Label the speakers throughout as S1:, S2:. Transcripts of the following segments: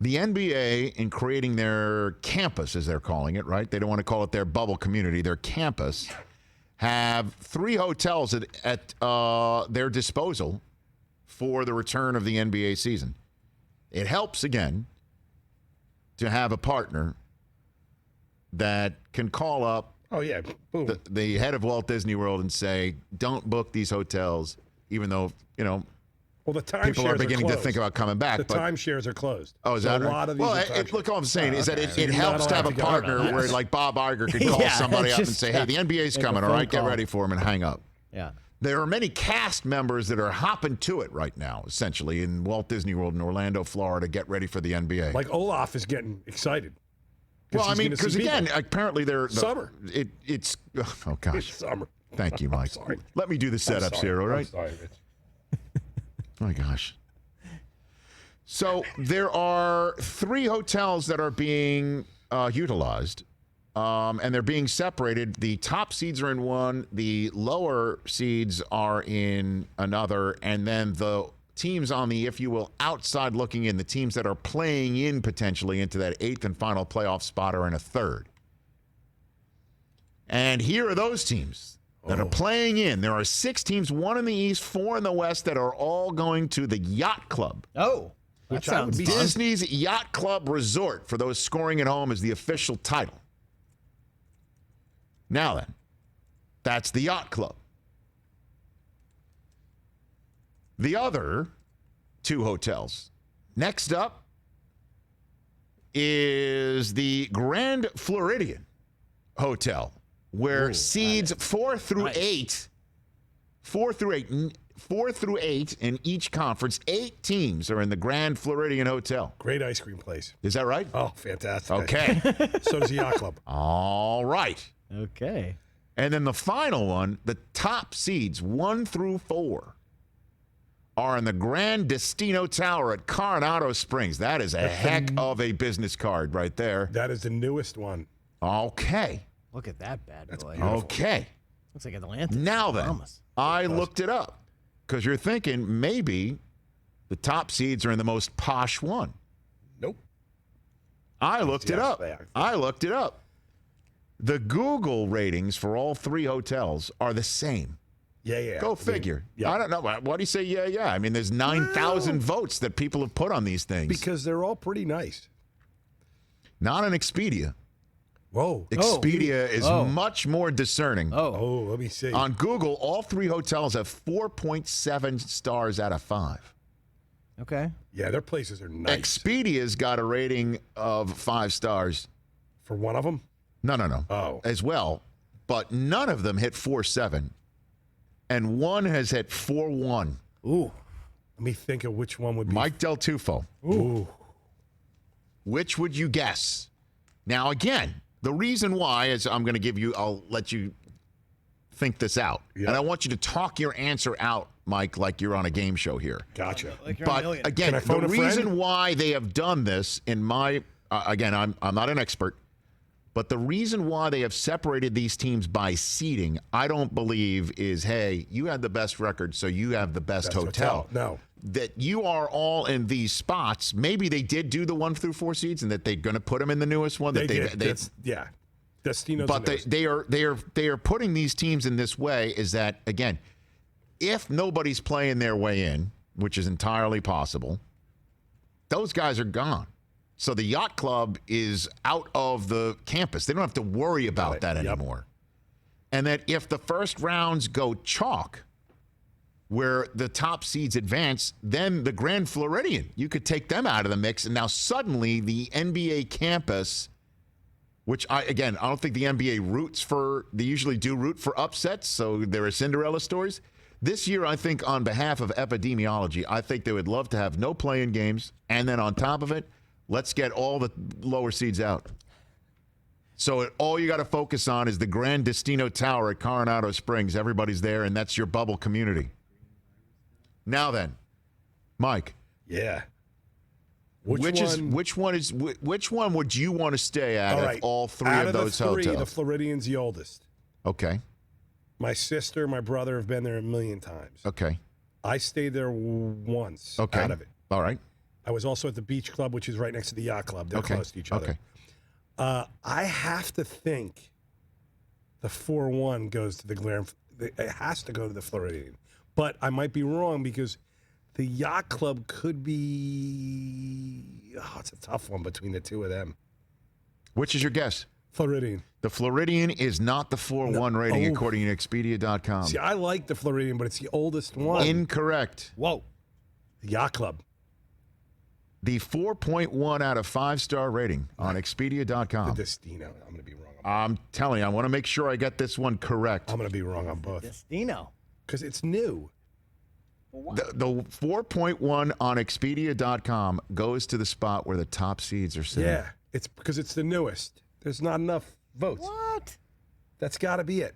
S1: The NBA, in creating their campus, as they're calling it, right? They don't want to call it their bubble community, their campus, have 3 hotels at their disposal for the return of the NBA season. It helps, again, to have a partner that can call up
S2: Boom.
S1: the head of Walt Disney World and say, don't book these hotels, even though,
S2: Well, the timeshares
S1: people are beginning to think about coming back.
S2: The timeshares are closed.
S1: Oh, is
S2: so
S1: that
S2: a
S1: right?
S2: lot of these
S1: Look, all I'm saying is that it
S2: You're
S1: helps
S2: not
S1: to have a
S2: allowed to go.
S1: partner
S2: Yes.
S1: where, like, Bob Iger could call somebody up and say, hey, the NBA's
S3: Make a
S1: coming, all
S3: phone
S1: right? Get
S3: call.
S1: ready for him and hang up.
S3: Yeah.
S1: There are many cast members that are hopping to it right now, essentially, in Walt Disney World in Orlando, Florida, get ready for the NBA.
S2: Like Olaf is getting excited.
S1: Well, I mean, because again, apparently they're
S2: summer.
S1: It's oh gosh,
S2: It's summer.
S1: Thank you, Mike.
S2: Sorry.
S1: Let me do the setups here, all right?
S2: I'm sorry, Rich.
S1: My gosh. So there are 3 hotels that are being utilized, and they're being separated. The top seeds are in one, the lower seeds are in another, and then the teams on the, if you will, outside looking in, the teams that are playing in potentially into that 8th and final playoff spot are in a third. And here are those teams that are playing in. There are 6 teams, 1 in the East, 4 in the West, that are all going to the Yacht Club.
S3: Oh, that
S2: Which
S3: sounds
S2: would be
S3: fun.
S1: Disney's Yacht Club Resort, for those scoring at home, is the official title. Now then, that's the Yacht Club. The other 2 hotels. Next up is the Grand Floridian Hotel, where seeds 4 through 8 in each conference, 8 teams are in the Grand Floridian Hotel.
S2: Great ice cream place.
S1: Is that right?
S2: Oh, fantastic.
S1: Okay.
S2: So does the Yacht Club.
S1: All right.
S3: Okay.
S1: And then the final one, the top seeds 1 through 4 are in the Grand Destino Tower at Coronado Springs. That is a heck of a business card right there.
S2: That is the newest one.
S1: Okay.
S3: Look at that bad boy.
S2: beautiful.
S1: Okay.
S3: Looks like Atlantis.
S1: Now then,
S3: Promise.
S1: I looked it up because you're thinking maybe the top seeds are in the most posh one.
S2: Nope.
S1: I looked it up.
S2: they are.
S1: I looked it up. The Google ratings for all 3 hotels are the same.
S2: Yeah.
S1: Go figure.
S2: yeah.
S1: I don't know. Why do you say yeah? I mean, there's 9,000 votes that people have put on these things.
S2: Because they're all pretty nice.
S1: Not on Expedia.
S2: Whoa.
S1: Expedia is much more discerning.
S2: Oh, let me see.
S1: On Google, all 3 hotels have 4.7 stars out of 5.
S3: Okay.
S2: Yeah, their places are nice.
S1: Expedia's got a rating of 5 stars.
S2: For one of them?
S1: No.
S2: Oh.
S1: As well. But none of them hit 4.7. And one has hit 4.1.
S3: Ooh.
S2: Let me think of which one would be.
S1: Mike Del Tufo.
S2: Ooh.
S1: Which would you guess? Now, again, the reason why is I'm going to give you, I'll let you think this out.
S2: Yep.
S1: And I want you to talk your answer out, Mike, like you're on a game show here.
S2: Gotcha.
S3: Like you're on
S1: But
S3: Million.
S1: again,
S2: Can I phone
S1: the
S2: a friend?
S1: reason why they have done this, in my, again, I'm not an expert, but the reason why they have separated these teams by seeding, I don't believe is, hey, you had the best record, so you have the best hotel.
S2: No.
S1: That you are all in these spots. Maybe they did do the 1 through 4 seeds, and that they're going to put them in the newest one.
S2: They
S1: That
S2: did. Yeah. Destino's
S1: but
S2: the newest.
S1: they are putting these teams in this way. Is that, again, if nobody's playing their way in, which is entirely possible, those guys are gone. So the Yacht Club is out of the campus. They don't have to worry about that anymore. And that if the first rounds go chalk, where the top seeds advance, then the Grand Floridian, you could take them out of the mix. And now suddenly the NBA campus, which I don't think the NBA they usually do root for upsets. So there are Cinderella stories. This year, I think on behalf of epidemiology, I think they would love to have no play-in games. And then on top of it, let's get all the lower seeds out. So all you got to focus on is the Grand Destino Tower at Coronado Springs. Everybody's there, and that's your bubble community. Now then, Mike.
S2: Yeah.
S1: Which one would you want to stay at
S2: All
S1: of
S2: right.
S1: all 3
S2: Out
S1: of those
S2: the 3,
S1: hotels?
S2: The Floridian's the oldest.
S1: Okay.
S2: My sister, my brother have been there a million times.
S1: Okay.
S2: I stayed there once
S1: Okay.
S2: out of it.
S1: All right.
S2: I was also at the Beach Club, which is right next to the Yacht Club. They're close to each other.
S1: Okay.
S2: I have to think the 4-1 goes to the Grand. It has to go to the Floridian, but I might be wrong because the Yacht Club could be. Oh, it's a tough one between the two of them.
S1: Which is your guess?
S2: Floridian.
S1: The Floridian is not the 4-1 rating according to Expedia.com.
S2: See, I like the Floridian, but it's the oldest one.
S1: Incorrect.
S3: Whoa.
S2: The Yacht Club.
S1: The 4.1 out of 5-star rating on Expedia.com.
S2: The Destino. I'm going to be wrong.
S1: I'm telling you, I want to make sure I get this one correct.
S2: I'm going to be wrong on both.
S3: Destino.
S2: Because it's new.
S1: The 4.1 on Expedia.com goes to the spot where the top seeds are sitting.
S2: Yeah. It's because it's the newest. There's not enough votes.
S3: What?
S2: That's got to be it.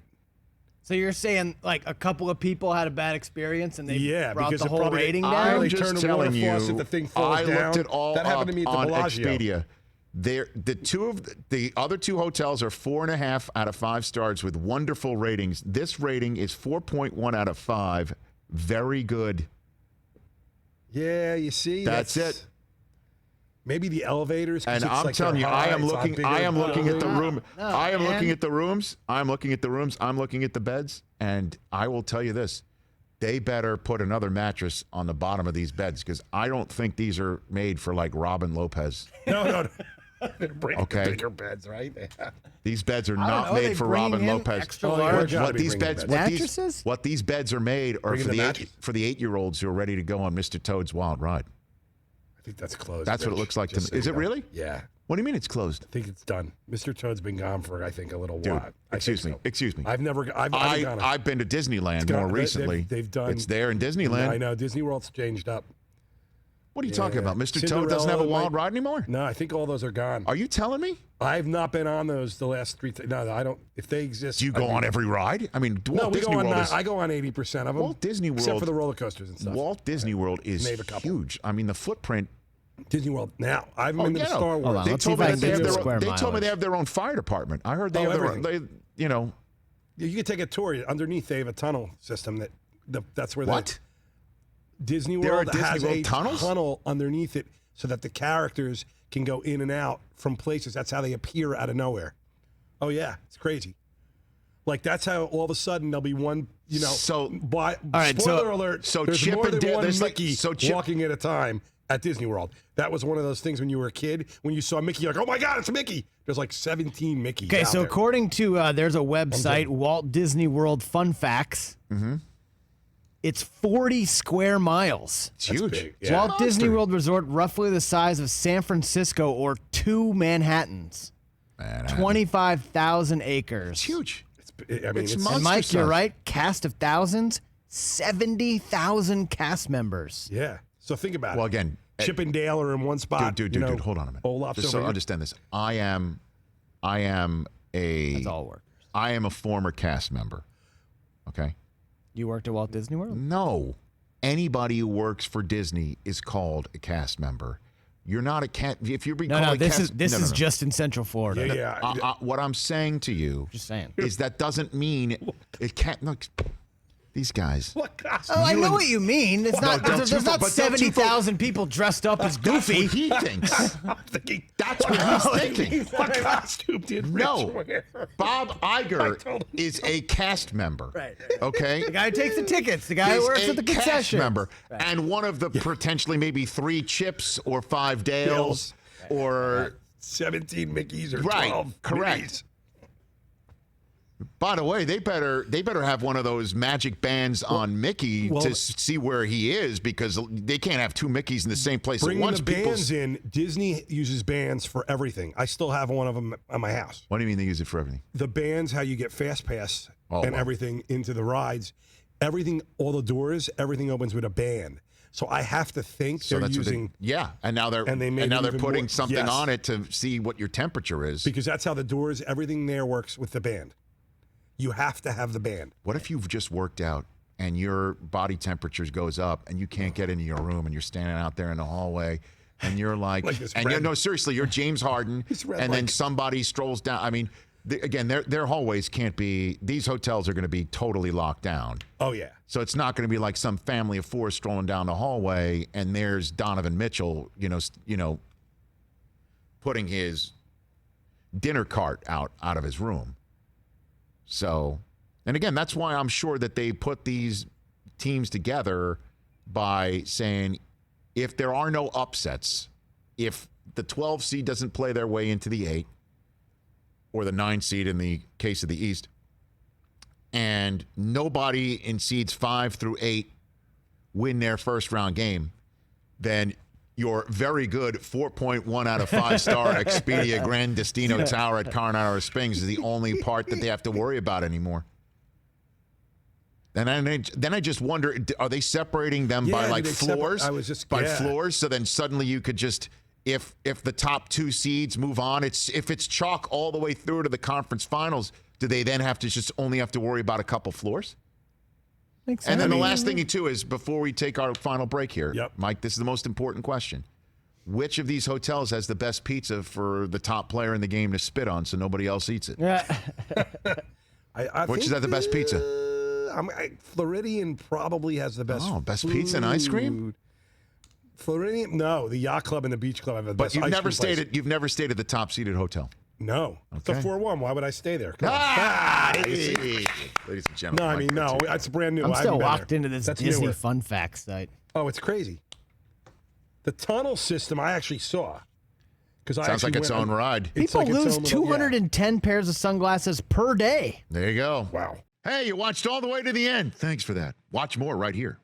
S3: So you're saying like a couple of people had a bad experience and they brought
S2: because
S3: the
S2: it
S3: whole
S2: probably-
S3: rating
S2: I'm
S3: down?
S1: I'm
S2: They turn
S1: just
S2: the water
S1: telling you,
S2: faucet, the thing falls
S1: I
S2: down.
S1: looked it all
S2: That happened
S1: up
S2: to me at the
S1: on
S2: Bellagio.
S1: Expedia. The other two hotels are 4.5 out of 5 stars with wonderful ratings. This rating is 4.1 out of 5. Very good.
S2: Yeah, you see?
S1: That's it.
S2: Maybe the elevators. 'cause
S1: And
S2: it's
S1: I'm
S2: like
S1: telling you,
S2: they're
S1: I
S2: high,
S1: am
S2: it's on
S1: looking.
S2: bigger
S1: I am looking at the
S2: buildings.
S1: room.
S3: No,
S1: I am
S3: man.
S1: looking at the rooms. I'm looking at the rooms. I'm looking at the beds. And I will tell you this: they better put another mattress on the bottom of these beds because I don't think these are made for like Robin Lopez.
S2: No. They're bringing
S1: Okay.
S2: bigger beds, right?
S1: These beds are
S3: I don't
S1: not
S3: know,
S1: made
S3: they
S1: for
S3: bringing
S1: Robin
S3: in
S1: Lopez.
S3: extra
S2: Oh, yeah,
S3: large
S2: gotta
S1: What
S2: be
S1: these
S2: bringing
S1: beds,
S3: mattresses?
S1: what these beds are made are
S2: Bringing
S1: for
S2: the
S1: the
S2: mattress.
S1: for the 8-year-olds who are ready to go on Mr. Toad's Wild Ride.
S2: I think that's closed.
S1: That's what it
S2: Rich.
S1: looks like to
S2: Just
S1: me.
S2: so
S1: Is
S2: you
S1: it
S2: know.
S1: really?
S2: Yeah.
S1: What do you mean it's closed?
S2: I think it's done. Mr. Toad's been gone for, I think, a little
S1: Dude,
S2: while. I
S1: excuse
S2: think
S1: me.
S2: so.
S1: Excuse me.
S2: I've never gone.
S1: I've been to Disneyland
S2: gone-
S1: more
S2: they've-
S1: recently.
S2: they've done-
S1: It's there in Disneyland.
S2: I know. Disney World's changed up.
S1: What are you talking
S2: Yeah.
S1: about? Mr. Toad doesn't have a wild ride anymore?
S2: No, I think all those are gone.
S1: Are you telling me?
S2: I've not been on those the last 3. No, I don't. If they exist,
S1: Do you go on every ride? I mean,
S2: No,
S1: Walt
S2: we
S1: Disney
S2: go on.
S1: World is
S2: I go on 80% of them.
S1: Walt Disney
S2: except
S1: World-
S2: for the roller coasters and stuff.
S1: Walt Disney World is
S2: Name a couple.
S1: huge. I mean, the footprint.
S2: Disney World. Now I've been to the
S1: yeah, no.
S2: Star
S3: Hold
S2: Wars.
S3: on,
S1: They
S3: let's see
S1: told
S3: if
S1: me
S3: I
S1: that
S3: can
S1: they
S3: get
S1: have
S3: you
S1: their
S3: a
S1: own,
S3: square
S1: they told me
S3: mileage.
S1: they have their own fire department. I heard they
S2: Oh,
S1: have their own.
S2: everything.
S1: They, you know,
S2: You can take a tour. Underneath, they have a tunnel system that's where
S1: what?
S2: Disney
S1: There are
S2: World
S1: Disney
S2: has
S1: World
S2: a
S1: tunnels?
S2: tunnel underneath it so that the characters can go in and out from places. That's how they appear out of nowhere. Oh yeah, it's crazy. Like that's how all of a sudden there'll be one.
S1: So-
S2: by,
S3: right,
S2: spoiler
S3: so-
S2: alert.
S1: so
S2: there's
S1: Chip
S2: more
S1: and
S2: than
S1: Dale-
S2: one
S1: there's like-
S2: Mickey
S1: so Chip-
S2: walking at a time at Disney World. That was one of those things when you were a kid. When you saw Mickey, you're like, oh my God, it's Mickey. There's like 17 Mickeys.
S3: Okay,
S2: out
S3: so
S2: there.
S3: according to there's a website, Walt Disney World Fun Facts.
S1: Mm-hmm.
S3: It's 40 square miles.
S1: It's huge.
S2: big,
S1: It's
S2: yeah.
S1: a
S3: Walt Disney
S1: monster.
S3: World Resort, roughly the size of San Francisco or 2 Manhattans.
S1: Man,
S3: 25,000 acres.
S1: It's huge.
S2: I mean,
S1: It's
S2: it's,
S1: monster
S3: And Mike, you're
S1: size.
S3: right. Cast of thousands, 70,000 cast members.
S2: yeah. So think about
S1: Well,
S2: it.
S1: again,
S2: Chip and Dale are in one spot.
S1: dude, hold on a minute.
S2: Olaf's
S1: Just so
S2: over
S1: I
S2: here.
S1: understand this. I am a
S3: That's all workers.
S1: I am a former cast member. Okay.
S3: You worked at Walt Disney World?
S1: No. Anybody who works for Disney is called a cast member. You're not a cat. If you're being
S3: No,
S1: called
S3: no,
S1: a
S3: this
S1: cast,
S3: is this
S1: no, no,
S3: is
S1: no.
S3: just in Central Florida.
S2: Yeah.
S1: What I'm saying to you
S3: Just saying.
S1: is that doesn't mean it can't. Look, these guys.
S2: What costume?
S3: Oh, I know what you mean. It's not.
S1: don't
S3: There's
S1: you-
S3: not
S1: but don't you-
S3: 70,000 people dressed up as
S1: That's
S3: Goofy.
S1: what he thinks.
S2: I'm thinking,
S1: That's what he's thinking.
S2: what costume did Rich
S1: No,
S2: wear?
S1: Bob Iger
S2: told him
S1: is a cast member.
S3: Right.
S1: Okay.
S3: The guy who takes the tickets. The guy who
S1: Is
S3: works
S1: a
S3: at the
S1: cast
S3: concession.
S1: member and one of the potentially maybe 3 Chips or 5 Dales or
S2: 17 Mickeys or
S1: right,
S2: 12
S1: correct.
S2: Mickeys.
S1: By the way, they better have one of those magic bands on Mickey to see where he is because they can't have 2 Mickeys in the same place at
S2: Bringing
S1: once.
S2: the bands in, Disney uses bands for everything. I still have one of them at my house.
S1: What do you mean they use it for everything?
S2: The bands, how you get Fast Pass and
S1: wow.
S2: everything into the rides, everything, all the doors, everything opens with a band. So I have to think they're using
S1: and now they're
S2: and they made
S1: and now
S2: it
S1: they're
S2: even
S1: putting
S2: more-
S1: something
S2: yes.
S1: on it to see what your temperature is.
S2: because that's how the doors, everything there works with the band. You have to have the band.
S1: What if you've just worked out and your body temperature goes up and you can't get into your room and you're standing out there in the hallway and you're like,
S2: Like this
S1: and
S2: red-
S1: no, seriously, you're James Harden
S2: This red
S1: and then
S2: light.
S1: somebody strolls down. I mean, again, their hallways can't be. These hotels are going to be totally locked down.
S2: Oh yeah.
S1: So it's not going to be like some family of four strolling down the hallway and there's Donovan Mitchell, putting his dinner cart out of his room. So, and again, that's why I'm sure that they put these teams together by saying if there are no upsets, if the 12 seed doesn't play their way into the 8 or the 9 seed in the case of the East, and nobody in seeds 5 through 8 win their first round game, then your very good 4.1 out of 5 star Expedia Grand Destino Tower at Coronado Springs is the only part that they have to worry about anymore. And then I just wonder, are they separating them by like floors? Floors, so then suddenly you could just, if the top 2 seeds move on, if it's chalk all the way through to the conference finals, do they then only have to worry about a couple floors?
S3: Makes sense.
S1: And then the last thing too is, before we take our final break here,
S2: Yep.
S1: Mike, this is the most important question. Which of these hotels has the best pizza for the top player in the game to spit on so nobody else eats it?
S3: Yeah.
S1: Which is the best pizza?
S2: Floridian probably has the best.
S1: Oh, best pizza and ice cream?
S2: Floridian, no. The Yacht Club and the Beach Club have the best.
S1: But
S2: But
S1: you've never stayed at the top seated hotel.
S2: No, it's a 4-1. Why would I stay there? Come on.
S1: Ladies and gentlemen.
S2: No, I mean, no. It's brand new.
S3: I'm
S2: I
S3: still
S2: haven't been
S3: locked
S2: there.
S3: into this
S2: That's
S3: Disney
S2: newer.
S3: fun facts site.
S2: Oh, it's crazy. The tunnel system I actually saw.
S1: Sounds like its own ride.
S2: It's
S3: People
S2: like its
S3: lose
S2: own little-
S3: 210 pairs of sunglasses per day.
S1: There you go.
S2: Wow.
S1: Hey, you watched all the way to the end. Thanks for that. Watch more right here.